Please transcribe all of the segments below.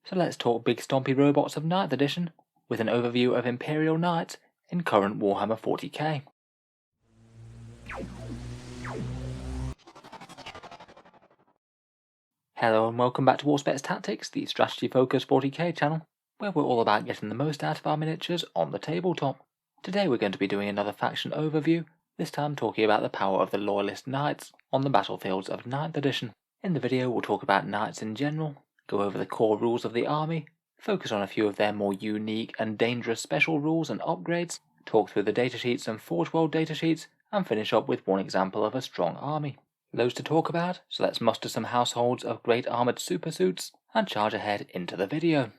So let's talk big stompy robots of 9th edition, with an overview of Imperial Knights in current Warhammer 40k. Hello and welcome back to Auspex Tactics, the strategy-focused 40k channel, where we're all about getting the most out of our miniatures on the tabletop. Today we're going to be doing another faction overview, this time talking about the power of the Loyalist Knights on the battlefields of 9th edition. In the video we'll talk about Knights in general, go over the core rules of the army, focus on a few of their more unique and dangerous special rules and upgrades, talk through the datasheets and Forge World datasheets, and finish up with one example of a strong army. Loads to talk about, so let's muster some households of great armoured supersuits and charge ahead into the video.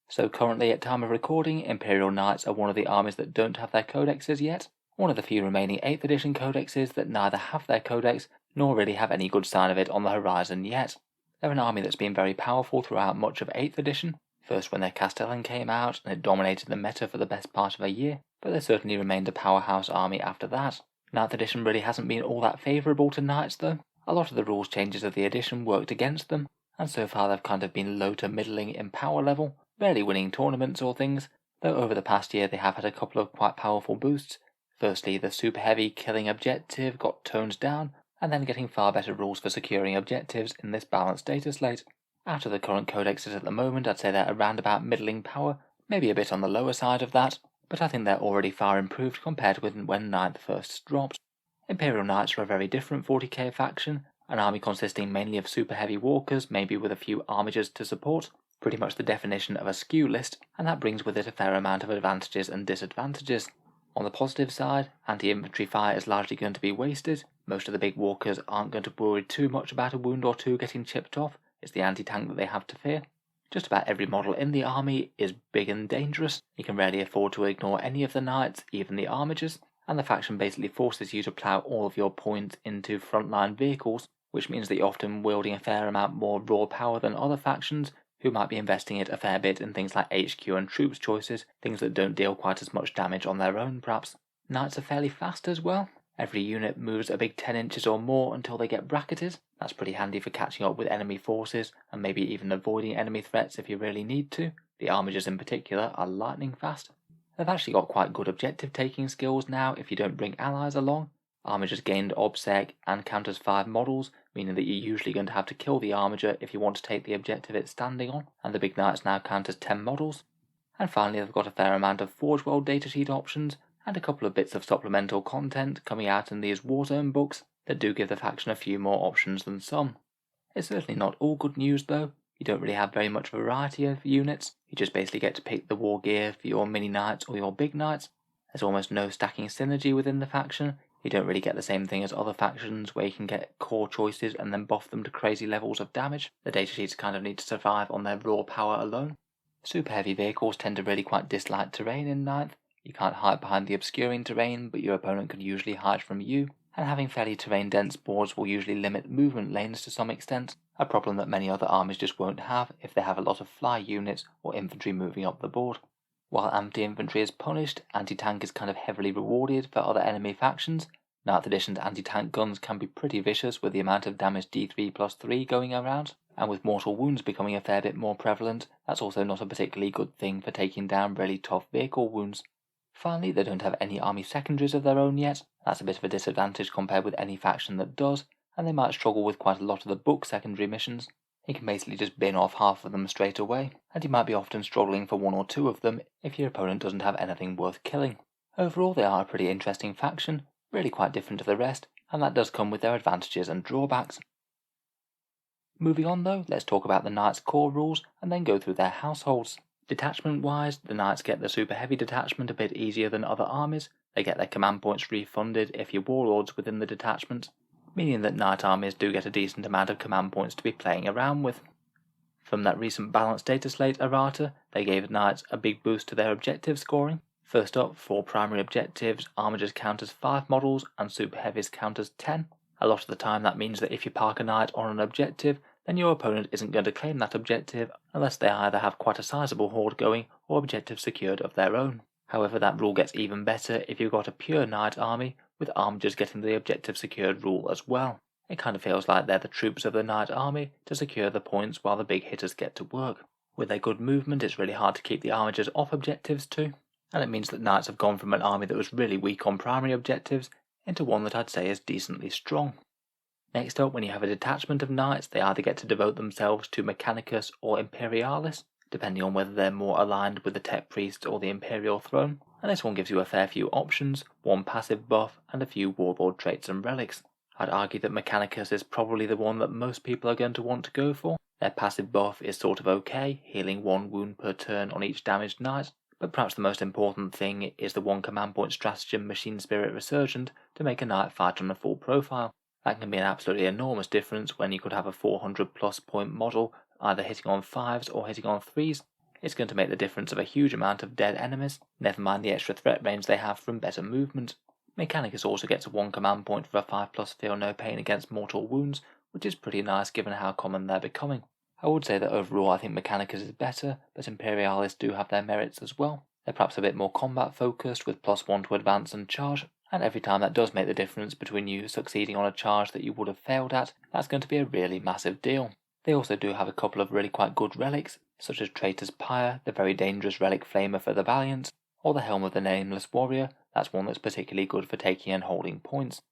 So currently at time of recording, Imperial Knights are one of the armies that don't have their codexes yet, one of the few remaining 8th edition codexes that neither have their codex nor really have any good sign of it on the horizon yet. They're an army that's been very powerful throughout much of 8th edition, first when their Castellan came out and it dominated the meta for the best part of a year, but they certainly remained a powerhouse army after that. 9th edition really hasn't been all that favourable to Knights though. A lot of the rules changes of the edition worked against them, and so far they've kind of been low to middling in power level, barely winning tournaments or things, though over the past year they have had a couple of quite powerful boosts. Firstly, the super heavy killing objective got toned down, and then getting far better rules for securing objectives in this balanced data slate. Out of the current codexes at the moment, I'd say they're around about middling power, maybe a bit on the lower side of that, but I think they're already far improved compared with when 9th first dropped. Imperial Knights are a very different 40k faction, an army consisting mainly of super heavy walkers, maybe with a few armigers to support, pretty much the definition of a skew list, and that brings with it a fair amount of advantages and disadvantages. On the positive side, anti-infantry fire is largely going to be wasted, most of the big walkers aren't going to worry too much about a wound or two getting chipped off, it's the anti-tank that they have to fear. Just about every model in the army is big and dangerous, you can rarely afford to ignore any of the knights, even the armigers, and the faction basically forces you to plough all of your points into frontline vehicles, which means that you're often wielding a fair amount more raw power than other factions, who might be investing it a fair bit in things like HQ and troops choices, things that don't deal quite as much damage on their own perhaps. Knights are fairly fast as well. Every unit moves a big 10 inches or more until they get bracketed. That's pretty handy for catching up with enemy forces and maybe even avoiding enemy threats if you really need to. The armigers in particular are lightning fast. They've actually got quite good objective taking skills now if you don't bring allies along. Armigers gained OBSEC and counters 5 models, meaning that you're usually going to have to kill the armiger if you want to take the objective it's standing on, and the big knights now count as 10 models. And finally they've got a fair amount of Forge World datasheet options, and a couple of bits of supplemental content coming out in these Warzone books that do give the faction a few more options than some. It's certainly not all good news though. You don't really have very much variety of units, you just basically get to pick the war gear for your mini knights or your big knights. There's almost no stacking synergy within the faction, you don't really get the same thing as other factions where you can get core choices and then buff them to crazy levels of damage. The datasheets kind of need to survive on their raw power alone. Super heavy vehicles tend to really quite dislike terrain in 9th. You can't hide behind the obscuring terrain, but your opponent can usually hide from you, and having fairly terrain-dense boards will usually limit movement lanes to some extent, a problem that many other armies just won't have if they have a lot of fly units or infantry moving up the board. While anti-infantry is punished, anti-tank is kind of heavily rewarded for other enemy factions. 9th edition's anti-tank guns can be pretty vicious with the amount of damage D3+3 going around, and with mortal wounds becoming a fair bit more prevalent, that's also not a particularly good thing for taking down really tough vehicle wounds. Finally, they don't have any army secondaries of their own yet. That's a bit of a disadvantage compared with any faction that does, and they might struggle with quite a lot of the book secondary missions. You can basically just bin off half of them straight away, and you might be often struggling for 1 or 2 of them if your opponent doesn't have anything worth killing. Overall, they are a pretty interesting faction, really quite different to the rest, and that does come with their advantages and drawbacks. Moving on though, let's talk about the Knights' core rules and then go through their households. Detachment-wise, the Knights get the super heavy detachment a bit easier than other armies. They get their command points refunded if you're warlords within the detachment, meaning that Knight armies do get a decent amount of command points to be playing around with. From that recent balanced data slate errata, they gave Knights a big boost to their objective scoring. First up, for primary objectives, armigers count as 5 models and super heavies count as 10. A lot of the time that means that if you park a knight on an objective, then your opponent isn't going to claim that objective unless they either have quite a sizable horde going or objectives secured of their own. However, that rule gets even better if you've got a pure knight army with armigers getting the objective secured rule as well. It kind of feels like they're the troops of the knight army to secure the points while the big hitters get to work. With their good movement, it's really hard to keep the armigers off objectives too, and it means that knights have gone from an army that was really weak on primary objectives into one that I'd say is decently strong. Next up, when you have a detachment of knights, they either get to devote themselves to Mechanicus or Imperialis, depending on whether they're more aligned with the Tech Priest or the Imperial throne, and this one gives you a fair few options, one passive buff, and a few warlord traits and relics. I'd argue that Mechanicus is probably the one that most people are going to want to go for. Their passive buff is sort of okay, healing 1 wound per turn on each damaged knight, but perhaps the most important thing is the 1 command point stratagem Machine Spirit Resurgent to make a knight fight on a full profile. That can be an absolutely enormous difference when you could have a 400 plus point model either hitting on 5s or hitting on 3s. It's going to make the difference of a huge amount of dead enemies, never mind the extra threat range they have from better movement. Mechanicus also gets a 1 command point for a 5+ feel no pain against mortal wounds, which is pretty nice given how common they're becoming. I would say that overall I think Mechanicus is better, but Imperialis do have their merits as well. They're perhaps a bit more combat focused with +1 to advance and charge, and every time that does make the difference between you succeeding on a charge that you would have failed at, that's going to be a really massive deal. They also do have a couple of really quite good relics, such as Traitor's Pyre, the very dangerous relic Flamer for the Valiant, or the Helm of the Nameless Warrior. That's one that's particularly good for taking and holding points.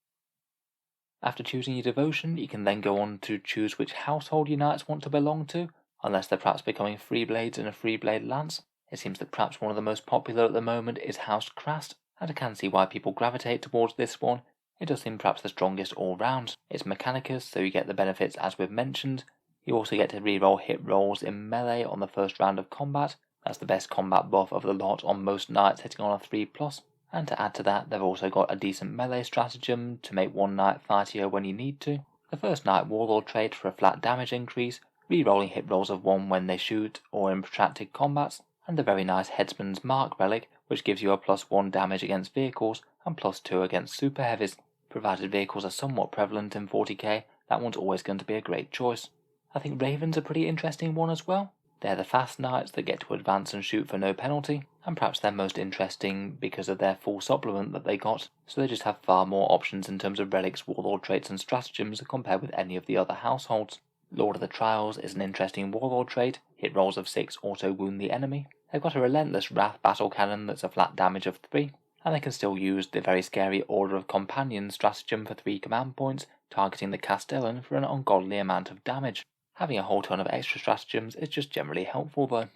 After choosing your devotion, you can then go on to choose which household your knights want to belong to, unless they're perhaps becoming Freeblades and a Freeblade Lance. It seems that perhaps one of the most popular at the moment is House Crast, and I can see why people gravitate towards this one. It does seem perhaps the strongest all round. It's Mechanicus, so you get the benefits as we've mentioned. You also get to reroll hit rolls in melee on the first round of combat. That's the best combat buff of the lot on most knights hitting on a 3+. And to add to that, they've also got a decent melee stratagem to make one knight fightier when you need to. The first knight warlord trait for a flat damage increase, rerolling hit rolls of 1 when they shoot or in protracted combats, and the very nice Headsman's Mark relic, which gives you a +1 damage against vehicles and +2 against super heavies. Provided vehicles are somewhat prevalent in 40k, that one's always going to be a great choice. I think Raven's a pretty interesting one as well. They're the fast knights that get to advance and shoot for no penalty, and perhaps they're most interesting because of their full supplement that they got, so they just have far more options in terms of relics, warlord traits and stratagems compared with any of the other households. Lord of the Trials is an interesting warlord trait, hit rolls of 6 auto wound the enemy. They've got a relentless wrath battle cannon that's a flat damage of 3, and they can still use the very scary Order of Companions stratagem for 3 command points, targeting the Castellan for an ungodly amount of damage. Having a whole ton of extra stratagems is just generally helpful though.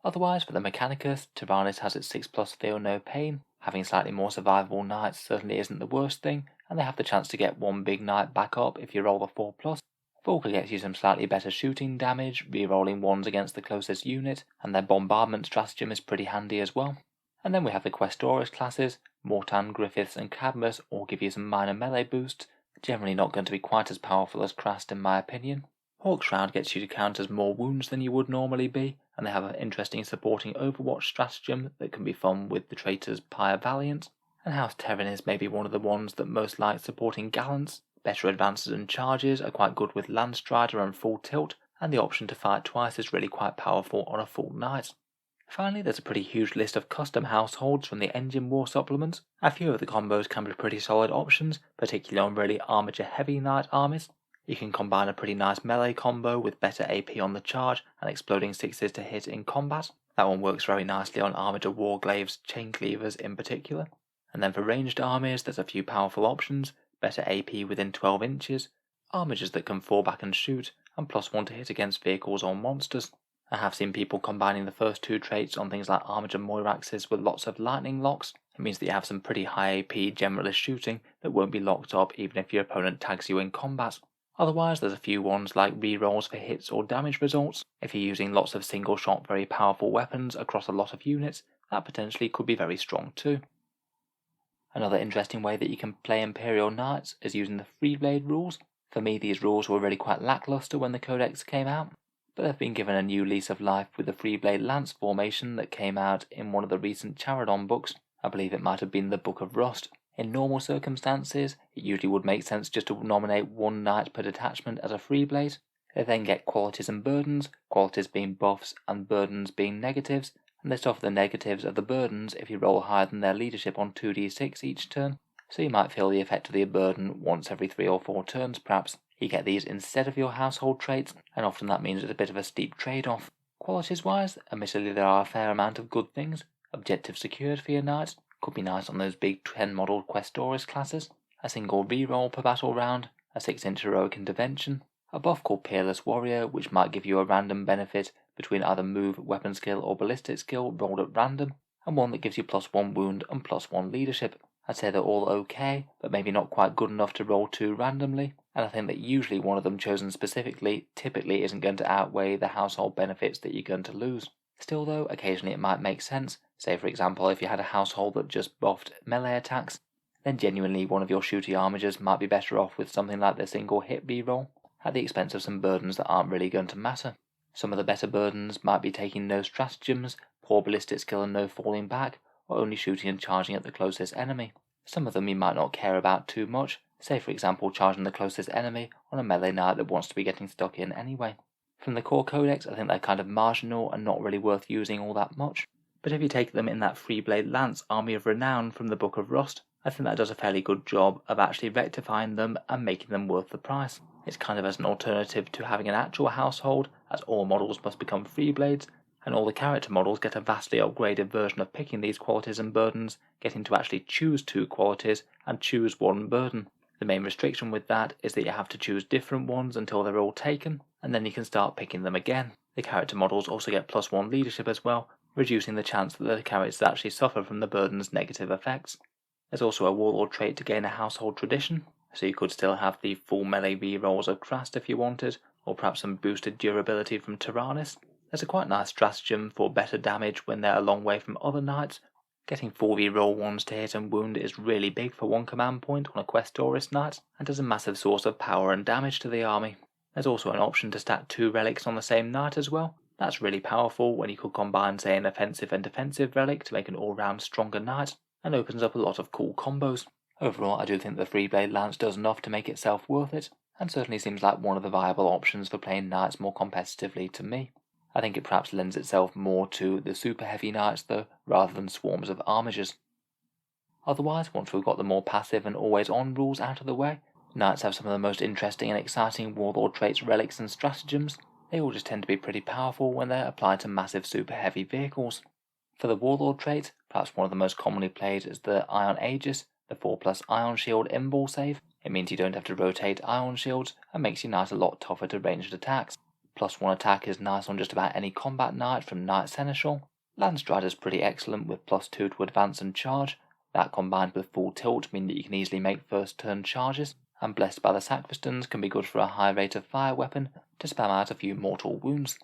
Otherwise, for the Mechanicus, Tyrannus has its 6+ feel no pain. Having slightly more survivable knights certainly isn't the worst thing, and they have the chance to get one big knight back up if you roll the 4+. Volker gets you some slightly better shooting damage, re-rolling 1s against the closest unit, and their bombardment stratagem is pretty handy as well. And then we have the Questoris classes. Mortan, Griffiths and Cadmus all give you some minor melee boosts, generally not going to be quite as powerful as Crast in my opinion. Hawkshroud gets you to count as more wounds than you would normally be, and they have an interesting supporting Overwatch stratagem that can be fun with the Traitor's Pyre Valiant, and House Terran is maybe one of the ones that most like supporting Gallants. Better advances and charges are quite good with Landstrider and Full Tilt, and the option to fight twice is really quite powerful on a full knight. Finally, there's a pretty huge list of custom households from the Engine War supplements. A few of the combos can be pretty solid options, particularly on really armature heavy knight armies. You can combine a pretty nice melee combo with better AP on the charge and exploding 6s to hit in combat. That one works very nicely on armature warglaives, chain cleavers in particular. And then for ranged armies, there's a few powerful options, better AP within 12 inches, armatures that can fall back and shoot, and +1 to hit against vehicles or monsters. I have seen people combining the first 2 traits on things like armature Moiraxes with lots of lightning locks. It means that you have some pretty high AP generalist shooting that won't be locked up even if your opponent tags you in combat. Otherwise, there's a few ones like rerolls for hits or damage results. If you're using lots of single shot very powerful weapons across a lot of units, that potentially could be very strong too. Another interesting way that you can play Imperial Knights is using the Freeblade rules. For me, these rules were really quite lackluster when the Codex came out, but they've been given a new lease of life with the Freeblade Lance formation that came out in one of the recent Charadon books. I believe it might have been the Book of Rust. In normal circumstances, it usually would make sense just to nominate 1 knight per detachment as a Freeblade. They then get qualities and burdens, qualities being buffs and burdens being negatives, and they suffer the negatives of the burdens if you roll higher than their leadership on 2d6 each turn. so you might feel the effect of the burden once every 3 or 4 turns perhaps. You get these instead of your household traits, and often that means it's a bit of a steep trade-off. Qualities wise, admittedly there are a fair amount of good things. Objective secured for your knights, could be nice on those big 10 model Questoris classes. A single reroll per battle round, a 6-inch heroic intervention, a buff called Peerless Warrior which might give you a random benefit between either move, weapon skill or ballistic skill rolled at random, and one that gives you +1 wound and +1 leadership. I'd say they're all okay, but maybe not quite good enough to roll 2 randomly, and I think that usually one of them chosen specifically typically isn't going to outweigh the household benefits that you're going to lose. Still though, occasionally it might make sense. Say for example if you had a household that just buffed melee attacks, then genuinely one of your shooty armigers might be better off with something like the single hit reroll, at the expense of some burdens that aren't really going to matter. Some of the better burdens might be taking no stratagems, poor ballistic skill and no falling back, or only shooting and charging at the closest enemy. Some of them you might not care about too much, say for example charging the closest enemy on a melee knight that wants to be getting stuck in anyway. From the core codex I think they're kind of marginal and not really worth using all that much, but if you take them in that Freeblade Lance Army of Renown from the Book of Rust, I think that does a fairly good job of actually rectifying them and making them worth the price. It's kind of as an alternative to having an actual household, as all models must become Freeblades, and all the character models get a vastly upgraded version of picking these qualities and burdens, getting to actually choose 2 qualities and choose 1 burden. The main restriction with that is that you have to choose different ones until they're all taken, and then you can start picking them again. The character models also get +1 leadership as well, reducing the chance that the characters actually suffer from the burden's negative effects. There's also a warlord trait to gain a household tradition, so you could still have the full melee rerolls of Krast if you wanted, or perhaps some boosted durability from Tyrannus. There's a quite nice stratagem for better damage when they're a long way from other knights. Getting 4 reroll ones to hit and wound is really big for 1 command point on a Questoris knight, and is a massive source of power and damage to the army. There's also an option to stack 2 relics on the same knight as well. That's really powerful when you could combine say an offensive and defensive relic to make an all-round stronger knight, and opens up a lot of cool combos. Overall I do think the Freeblade Lance does enough to make itself worth it, and certainly seems like one of the viable options for playing knights more competitively to me. I think it perhaps lends itself more to the super heavy knights though, rather than swarms of armigers. Otherwise, once we've got the more passive and always on rules out of the way, knights have some of the most interesting and exciting warlord traits, relics and stratagems. They all just tend to be pretty powerful when they're applied to massive super heavy vehicles. For the warlord trait, perhaps one of the most commonly played is the Ion Aegis, the 4+ Ion Shield Invul save. It means you don't have to rotate Ion Shields and makes your knight a lot tougher to ranged attacks. +1 attack is nice on just about any combat knight from Knight Seneschal. Landstrider's pretty excellent with +2 to advance and charge. That combined with full tilt mean that you can easily make first turn charges, and Blessed by the Sacristans can be good for a high rate of fire weapon to spam out a few mortal wounds.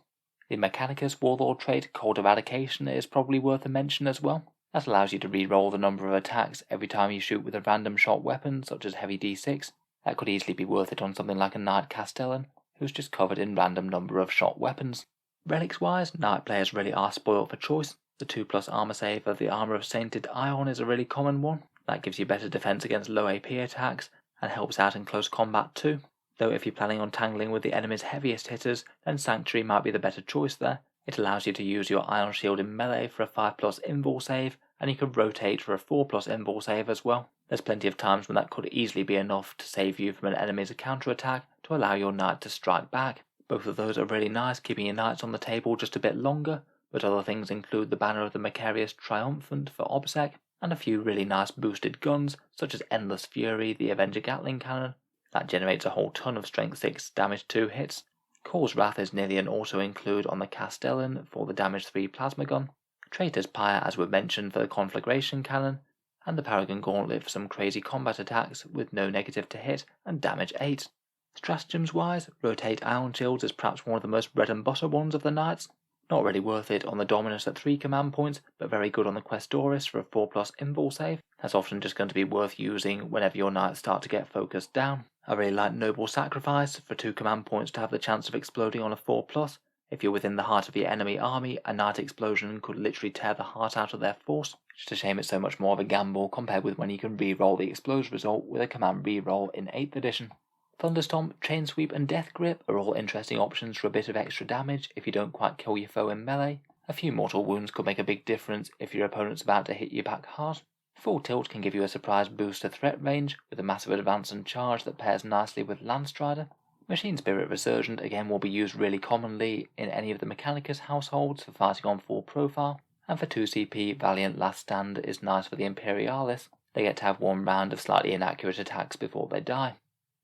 The Mechanicus warlord trait Cold Eradication is probably worth a mention as well. That allows you to re-roll the number of attacks every time you shoot with a random shot weapon such as heavy d6. That could easily be worth it on something like a Knight Castellan, who's just covered in random number of shot weapons. Relics wise, knight players really are spoiled for choice. The 2+ armor save of the Armor of Sainted Ion is a really common one. That gives you better defense against low AP attacks, and helps out in close combat too. Though if you're planning on tangling with the enemy's heaviest hitters, then Sanctuary might be the better choice there. It allows you to use your Ion Shield in melee for a 5+ invul save, and you could rotate for a 4+ invul save as well. There's plenty of times when that could easily be enough to save you from an enemy's counter-attack to allow your knight to strike back. Both of those are really nice, keeping your knights on the table just a bit longer, but other things include the banner of the Macarius Triumphant for OBSEC, and a few really nice boosted guns, such as Endless Fury, the Avenger Gatling Cannon. That generates a whole ton of Strength 6 damage 2 hits. Core's Wrath is nearly an auto-include on the Castellan for the damage 3 plasma gun. Traitor's Pyre as we mentioned for the Conflagration Cannon, and the Paragon Gauntlet for some crazy combat attacks with no negative to hit and damage 8. Stratagems wise, Rotate Ion Shields is perhaps one of the most bread and butter ones of the knights. Not really worth it on the Dominus at 3 command points, but very good on the Questoris for a 4+ invul save. That's often just going to be worth using whenever your knights start to get focused down. I really like Noble Sacrifice for 2 command points to have the chance of exploding on a 4+. If you're within the heart of your enemy army, a knight explosion could literally tear the heart out of their force. Just a shame it's so much more of a gamble compared with when you can re-roll the explode result with a command re-roll in 8th edition. Thunderstomp, Chain Sweep and Death Grip are all interesting options for a bit of extra damage if you don't quite kill your foe in melee. A few mortal wounds could make a big difference if your opponent's about to hit you back hard. Full tilt can give you a surprise boost to threat range with a massive advance and charge that pairs nicely with Landstrider. Machine Spirit Resurgent again will be used really commonly in any of the Mechanicus households for fighting on full profile, and for 2 CP, Valiant Last Stand is nice for the Imperialis. They get to have one round of slightly inaccurate attacks before they die.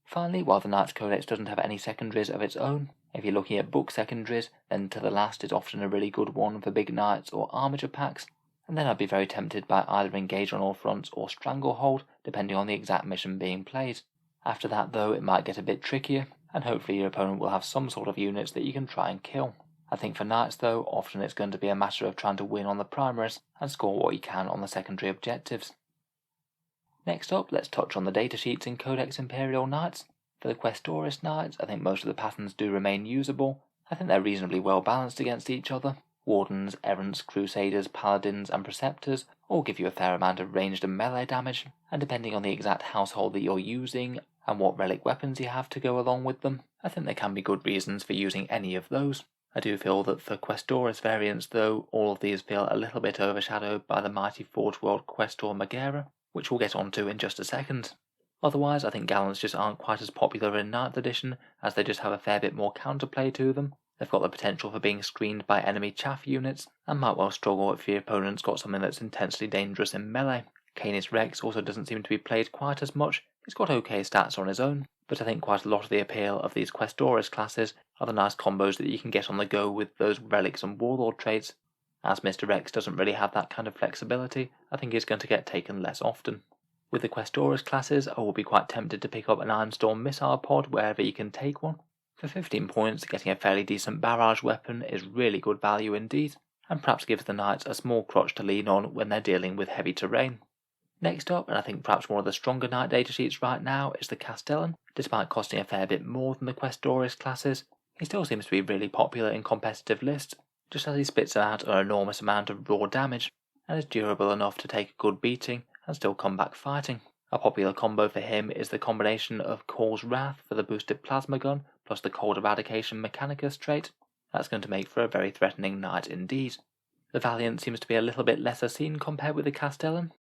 Finally, while the Knights Codex doesn't have any secondaries of its own, if you're looking at book secondaries, then To the Last is often a really good one for big knights or armature packs, and then I'd be very tempted by either Engage on All Fronts or Stranglehold, depending on the exact mission being played. After that though, it might get a bit trickier, and hopefully your opponent will have some sort of units that you can try and kill. I think for knights though, often it's going to be a matter of trying to win on the primaries and score what you can on the secondary objectives. Next up, let's touch on the datasheets in Codex Imperial Knights. For the Questoris Knights, I think most of the patterns do remain usable. I think they're reasonably well balanced against each other. Wardens, Errants, Crusaders, Paladins and Preceptors all give you a fair amount of ranged and melee damage, and depending on the exact household that you're using and what relic weapons you have to go along with them, I think there can be good reasons for using any of those. I do feel that for Questoris variants though, all of these feel a little bit overshadowed by the mighty Forge World Questor Megara, which we'll get onto in just a second. Otherwise, I think Gallants just aren't quite as popular in 9th edition, as they just have a fair bit more counterplay to them. They've got the potential for being screened by enemy chaff units, and might well struggle if your opponent's got something that's intensely dangerous in melee. Canis Rex also doesn't seem to be played quite as much. He's got okay stats on his own, but I think quite a lot of the appeal of these Questoris classes are the nice combos that you can get on the go with those relics and warlord traits. As Mr. Rex doesn't really have that kind of flexibility, I think he's going to get taken less often. With the Questoris classes, I will be quite tempted to pick up an Ironstorm missile pod wherever you can take one. For 15 points, getting a fairly decent barrage weapon is really good value indeed, and perhaps gives the knights a small crutch to lean on when they're dealing with heavy terrain. Next up, and I think perhaps one of the stronger knight datasheets right now, is the Castellan. Despite costing a fair bit more than the Questoris classes, he still seems to be really popular in competitive lists, just as he spits out an enormous amount of raw damage, and is durable enough to take a good beating and still come back fighting. A popular combo for him is the combination of Call's Wrath for the boosted plasma gun plus the Cold Eradication Mechanicus trait. That's going to make for a very threatening knight indeed. The Valiant seems to be a little bit lesser seen compared with the Castellan,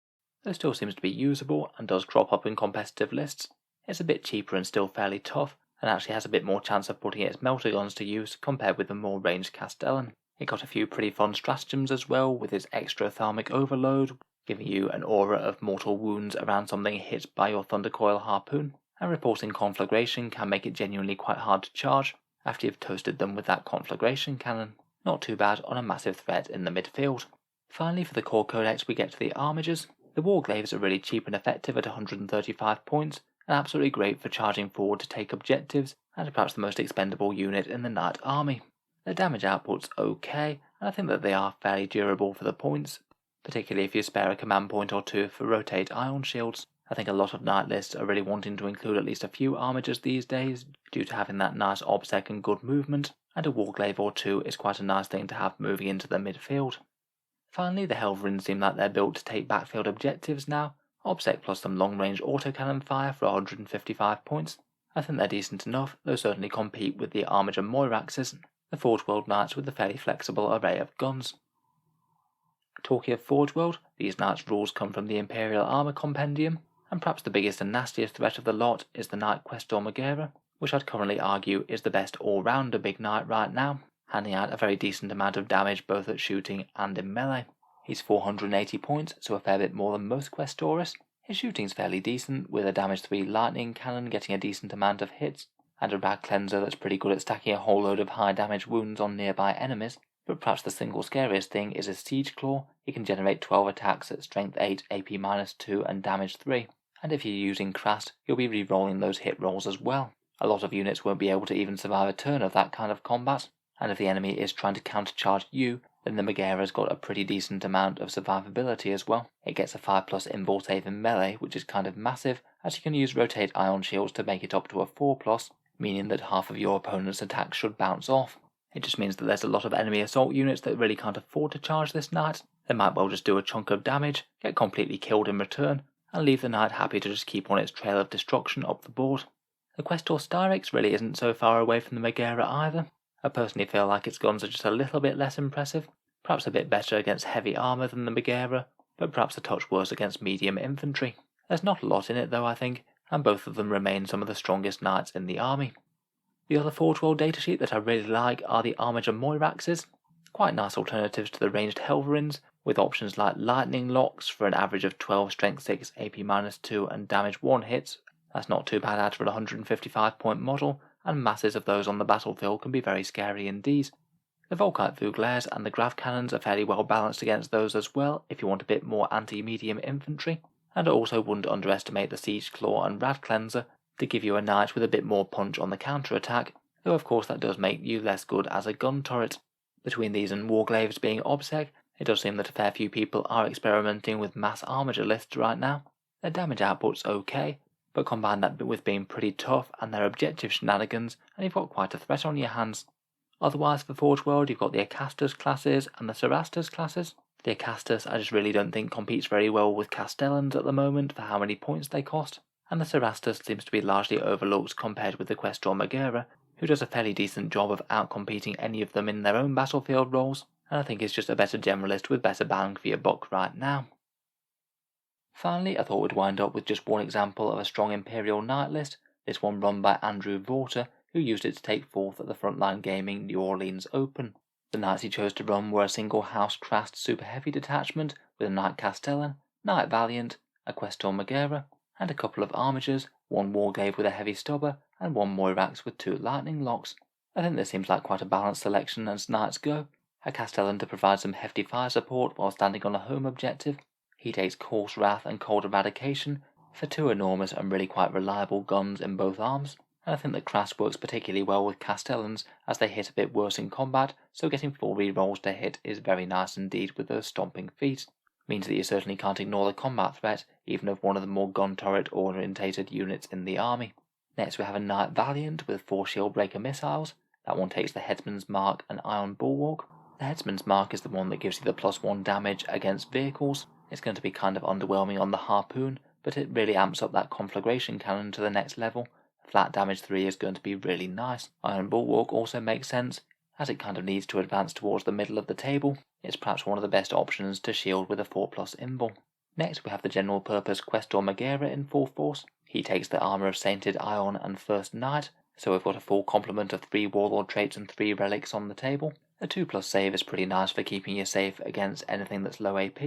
though still seems to be usable and does crop up in competitive lists. It's a bit cheaper and still fairly tough, and actually has a bit more chance of putting its melter guns to use compared with the more ranged Castellan. It got a few pretty fun stratagems as well with its extra thermic overload, giving you an aura of mortal wounds around something hit by your Thundercoil harpoon, and reporting conflagration can make it genuinely quite hard to charge after you've toasted them with that conflagration cannon. Not too bad on a massive threat in the midfield. Finally, for the core codex we get to the armigers. The Warglaves are really cheap and effective at 135 points, and absolutely great for charging forward to take objectives, and are perhaps the most expendable unit in the knight army. Their damage output's okay, and I think that they are fairly durable for the points, particularly if you spare a command point or two for rotate ion shields. I think a lot of knight lists are really wanting to include at least a few armigers these days, due to having that nice obsec and good movement, and a Warglaive or two is quite a nice thing to have moving into the midfield. Finally, the Helverins seem like they're built to take backfield objectives now. Obsec plus some long-range autocannon fire for 155 points. I think they're decent enough, though certainly compete with the Armiger Moiraxes, the Forge World Knights with a fairly flexible array of guns. Talking of Forge World, these Knights' rules come from the Imperial Armour Compendium, and perhaps the biggest and nastiest threat of the lot is the Knight Questor Megara, which I'd currently argue is the best all-rounder big knight right now, handing out a very decent amount of damage both at shooting and in melee. He's 480 points, so a fair bit more than most Questoris. His shooting's fairly decent, with a damage 3 lightning cannon getting a decent amount of hits, and a rag cleanser that's pretty good at stacking a whole load of high damage wounds on nearby enemies. But perhaps the single scariest thing is his Siege Claw. He can generate 12 attacks at strength 8, AP-2 and damage 3, and if you're using Crast, you'll be re-rolling those hit rolls as well. A lot of units won't be able to even survive a turn of that kind of combat, and if the enemy is trying to countercharge you, then the Megara's got a pretty decent amount of survivability as well. It gets a 5+ invul save in melee, which is kind of massive, as you can use rotate ion shields to make it up to a 4+, meaning that half of your opponent's attacks should bounce off. It just means that there's a lot of enemy assault units that really can't afford to charge this knight. They might well just do a chunk of damage, get completely killed in return, and leave the knight happy to just keep on its trail of destruction up the board. The Questor Styrex really isn't so far away from the Megara either. I personally feel like its guns are just a little bit less impressive, perhaps a bit better against heavy armour than the Megara, but perhaps a touch worse against medium infantry. There's not a lot in it though, I think, and both of them remain some of the strongest knights in the army. The other Forge World datasheet that I really like are the Armiger Moiraxes. Quite nice alternatives to the ranged Helverins, with options like lightning locks for an average of 12 strength 6, AP-2 and damage 1 hits. That's not too bad out for a 155 point model, and masses of those on the battlefield can be very scary indeed. The Volkite Fuglares and the Grav Cannons are fairly well balanced against those as well if you want a bit more anti-medium infantry, and I also wouldn't underestimate the Siege Claw and Rad Cleanser to give you a knight with a bit more punch on the counter-attack, though of course that does make you less good as a gun turret. Between these and Warglaves being OBSEC, it does seem that a fair few people are experimenting with mass Armiger lists right now. Their damage output's okay, but combine that with being pretty tough and their objective shenanigans, and you've got quite a threat on your hands. Otherwise for Forge World you've got the Acastus classes and the Cerastus classes. The Acastus I just really don't think competes very well with Castellans at the moment for how many points they cost, and the Cerastus seems to be largely overlooked compared with the Questor Magera, who does a fairly decent job of outcompeting any of them in their own battlefield roles, and I think is just a better generalist with better bang for your buck right now. Finally, I thought we'd wind up with just one example of a strong Imperial Knight list, this one run by Andrew Vorter, who used it to take 4th at the Frontline Gaming New Orleans Open. The knights he chose to run were a single House Crast Super Heavy detachment with a Knight Castellan, Knight Valiant, a Questor Magera, and a couple of Armigers, one Warglaive with a Heavy Stubber, and one Moirax with 2 Lightning Locks. I think this seems like quite a balanced selection as knights go. A Castellan to provide some hefty fire support while standing on a home objective. He takes Coarse Wrath and Cold Eradication for 2 enormous and really quite reliable guns in both arms, and I think that Crast works particularly well with Castellans as they hit a bit worse in combat, so getting 4 rerolls to hit is very nice indeed with those stomping feet. Means that you certainly can't ignore the combat threat, even of one of the more gun turret orientated units in the army. Next we have a Knight Valiant with 4 Shield Breaker missiles. That one takes the Headsman's Mark and Iron Bulwark. The Headsman's Mark is the one that gives you the +1 damage against vehicles. It's going to be kind of underwhelming on the Harpoon, but it really amps up that Conflagration Cannon to the next level. Flat damage 3 is going to be really nice. Iron Bulwark also makes sense, as it kind of needs to advance towards the middle of the table. It's perhaps one of the best options to shield with a 4+ invul. Next we have the general purpose Questor Magera in full force. He takes the armour of Sainted Ion and First Knight, so we've got a full complement of 3 Warlord traits and 3 relics on the table. A 2+ save is pretty nice for keeping you safe against anything that's low AP,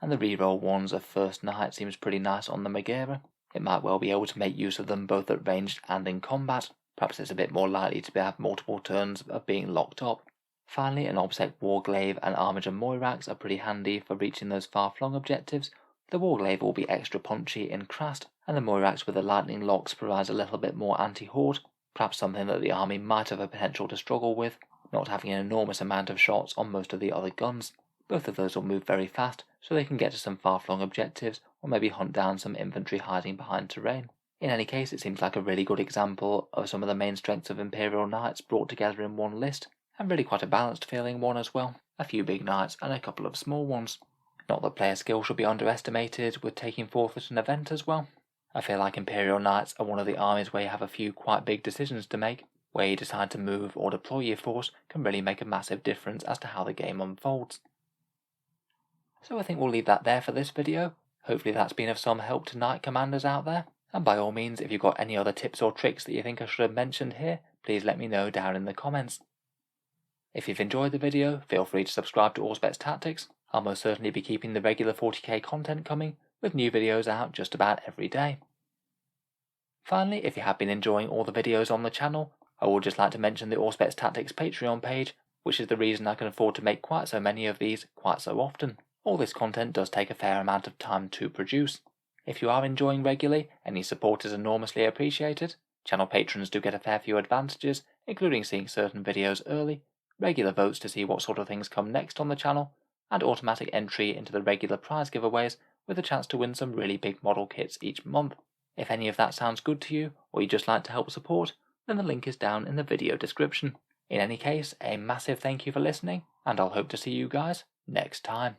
and the reroll ones of First Knight seems pretty nice on the Magera. It might well be able to make use of them both at ranged and in combat. Perhaps it's a bit more likely to have multiple turns of being locked up. Finally, an OBSEC Warglaive and Armiger Moirax are pretty handy for reaching those far-flung objectives. The Warglaive will be extra punchy in Crast, and the Moirax with the Lightning Locks provides a little bit more anti-horde, perhaps something that the army might have a potential to struggle with, not having an enormous amount of shots on most of the other guns. Both of those will move very fast, so they can get to some far-flung objectives, or maybe hunt down some infantry hiding behind terrain. In any case, it seems like a really good example of some of the main strengths of Imperial Knights brought together in one list, and really quite a balanced feeling one as well. A few big knights and a couple of small ones. Not that player skill should be underestimated with taking 4th at an event as well. I feel like Imperial Knights are one of the armies where you have a few quite big decisions to make. Where you decide to move or deploy your force can really make a massive difference as to how the game unfolds. So I think we'll leave that there for this video. Hopefully that's been of some help to Knight Commanders out there. And by all means, if you've got any other tips or tricks that you think I should have mentioned here, please let me know down in the comments. If you've enjoyed the video, feel free to subscribe to Auspex Tactics. I'll most certainly be keeping the regular 40k content coming, with new videos out just about every day. Finally, if you have been enjoying all the videos on the channel, I would just like to mention the Auspex Tactics Patreon page, which is the reason I can afford to make quite so many of these quite so often. All this content does take a fair amount of time to produce. If you are enjoying regularly, any support is enormously appreciated. Channel patrons do get a fair few advantages, including seeing certain videos early, regular votes to see what sort of things come next on the channel, and automatic entry into the regular prize giveaways with a chance to win some really big model kits each month. If any of that sounds good to you, or you'd just like to help support, then the link is down in the video description. In any case, a massive thank you for listening, and I'll hope to see you guys next time.